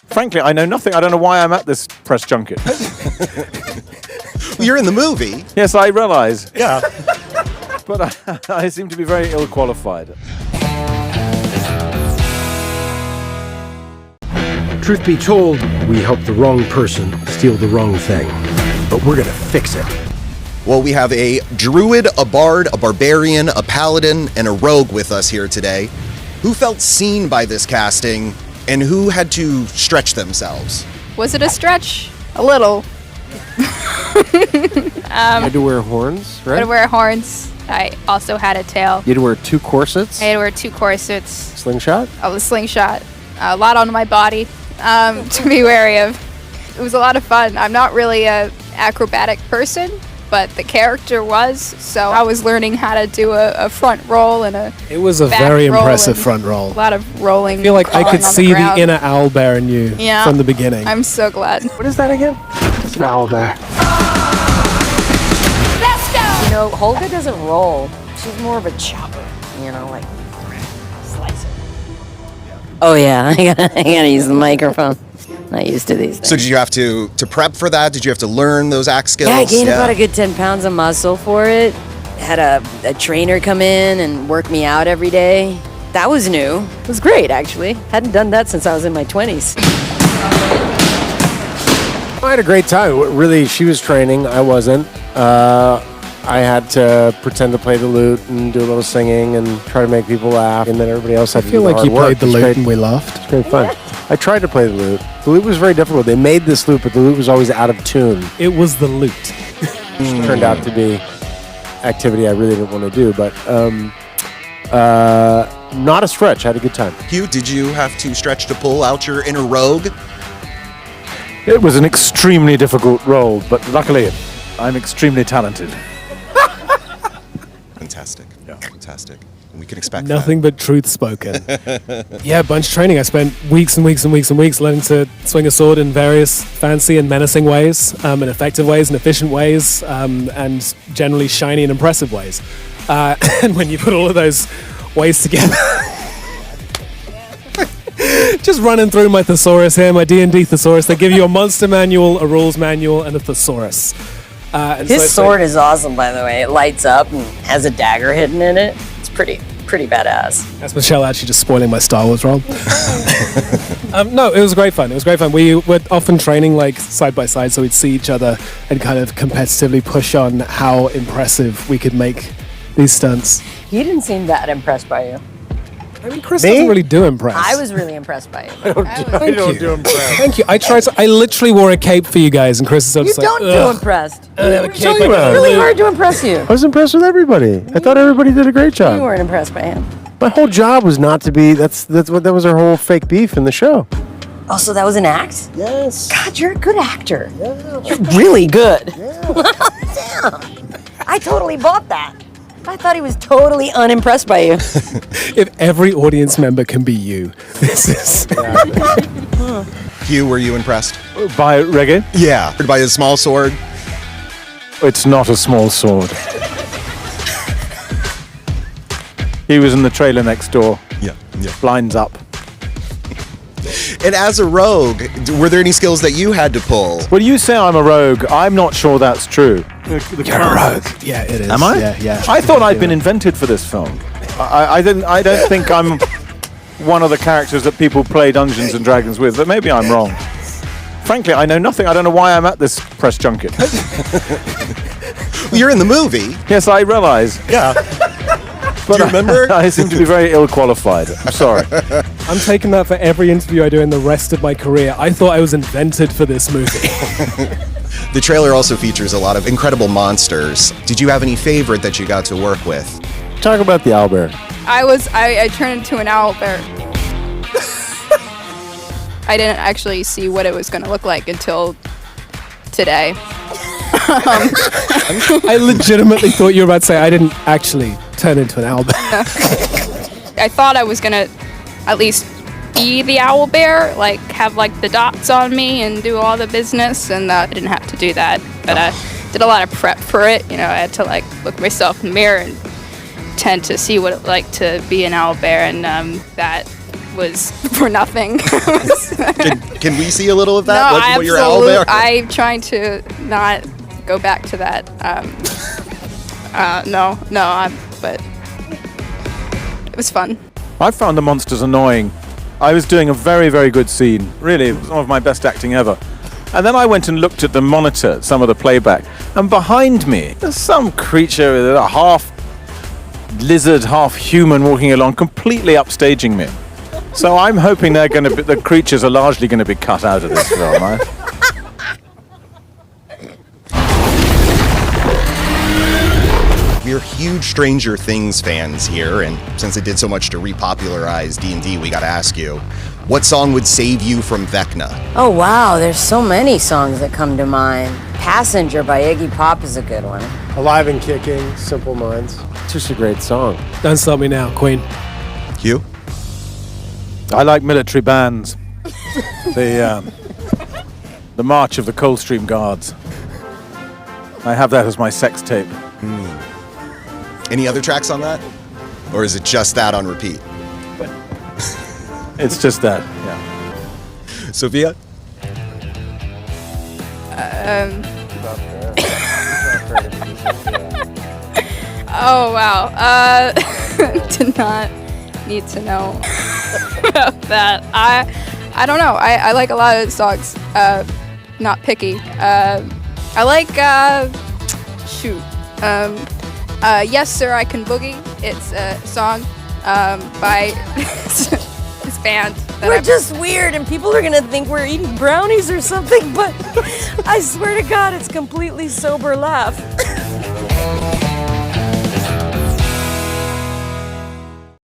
Frankly, I know nothing. I don't know why I'm at this press junket. You're in the movie. Yes, I realise. Yeah. But I seem to be very ill-qualified. Truth be told, we helped the wrong person steal the wrong thing. But we're gonna fix it. Well, we have a druid, a bard, a barbarian, a paladin, and a rogue with us here today. Who felt seen by this casting, and who had to stretch themselves? Was it a stretch? A little. You had to wear horns, I right? had to wear horns. I also had a tail. You had to wear 2 corsets? I had to wear 2 corsets. Slingshot? I was slingshot. A lot on my body to be wary of. It was a lot of fun. I'm not really a acrobatic person, but the character was, so I was learning how to do a front roll and a It was a back very roll impressive and front roll. a lot of rolling. I feel like I crawling could on see the ground. inner owlbear in you Yeah. from the beginning. I'm so glad. What is that again? It's an owlbear. You know, Holga doesn't roll. She's more of a chopper. You know, like slicer. Oh yeah, I gotta use the microphone. Not used to these things. So did you have to prep for that? Did you have to learn those axe skills? Yeah, I gained about a good 10 pounds of muscle for it. Had a trainer come in and work me out every day. That was new. It was great, actually. Hadn't done that since I was in my 20s. I had a great time. Really, she was training. I wasn't. I had to pretend to play the lute and do a little singing and try to make people laugh, and then everybody else had I to feel do the like hard you work. played the It was lute great. and we laughed. It's great fun. I tried to play the lute. The lute was very difficult. They made this lute, but the lute was always out of tune. It was the loot. Which turned out to be activity I really didn't want to do, but not a stretch. I had a good time. Hugh, did you have to stretch to pull out your inner rogue? It was an extremely difficult role, but luckily, I'm extremely talented. Fantastic. Yeah. Fantastic. And we can expect Nothing but truth spoken. Yeah, bunch of training. I spent weeks and weeks and weeks and weeks learning to swing a sword in various fancy and menacing ways, and effective ways and efficient ways, and generally shiny and impressive ways. And when you put all of those ways together, just running through my thesaurus here, my D&D thesaurus, they give you a monster manual, a rules manual, and a thesaurus. And His sword is awesome, by the way. It lights up and has a dagger hidden in it. It's pretty badass. That's Michelle actually just spoiling my Star Wars role. No, it was great fun. It was great fun. We were often training like side by side, so we'd see each other and kind of competitively push on how impressive we could make these stunts. He didn't seem that impressed by you. I mean, Chris doesn't really do impress. I was really impressed by you. Thank you. Thank you. I tried. I literally wore a cape for you guys, and Chris is You just like, don't do "Ugh." impressed. I have a It's cape. really hard to impress you. I was impressed with everybody. I thought everybody did a great You job. weren't impressed by him. My whole job was not to be. That was our whole fake beef in the show. Oh, so that was an act? Yes. God, you're a good actor. Yeah. You're really good. Yeah. Damn. I totally bought that. I thought he was totally unimpressed by you. If every audience member can be you, this is. Hugh, were you impressed? By Regé? Yeah. By his small sword? It's not a small sword. He was in the trailer next door. Yeah. Blinds up. And as a rogue, were there any skills that you had to pull? Well, you say I'm a rogue. I'm not sure that's true. You're a rogue. Yeah, it is. Am I? Yeah. I thought I'd been invented for this film. I don't think I'm one of the characters that people play Dungeons and Dragons with, but maybe I'm wrong. Frankly, I know nothing. I don't know why I'm at this press junket. You're in the movie. Yes, I realise. Yeah. But Do you remember? I seem to be very ill-qualified. I'm sorry. I'm taking that for every interview I do in the rest of my career. I thought I was invented for this movie. The trailer also features a lot of incredible monsters. Did you have any favorite that you got to work with? Talk about the owlbear. I turned into an owlbear. I didn't actually see what it was going to look like until today. I legitimately thought you were about to say I didn't actually turn into an owlbear. I thought I was going to at least be the owlbear, like have like the dots on me and do all the business, and I didn't have to do that. But I did a lot of prep for it. You know, I had to like look myself in the mirror and tend to see what it like to be an owlbear, and that was for nothing. Can we see a little of that? No, what your owl there? I'm trying to not go back to that. But it was fun. I found the monsters annoying. I was doing a very, very good scene. Really, it was one of my best acting ever. And then I went and looked at the monitor, some of the playback, and behind me, there's some creature with a half lizard, half human walking along, completely upstaging me. So I'm hoping the creatures are largely going to be cut out of this film. We're huge Stranger Things fans here, and since it did so much to repopularize D&D, we got to ask you, what song would save you from Vecna? Oh, wow. There's so many songs that come to mind. Passenger by Iggy Pop is a good one. Alive and Kicking, Simple Minds. It's just a great song. Don't Stop Me Now, Queen. Hugh? I like military bands. The March of the Coldstream Guards. I have that as my sex tape. Any other tracks on that? Or is it just that on repeat? It's just that, yeah. Sophia? Oh wow. Did not need to know about that. I don't know. I like a lot of songs. Not picky. I like Yes Sir I Can Boogie. It's a song by this band. We're just weird, and people are gonna think we're eating brownies or something, but I swear to God, it's completely sober laugh.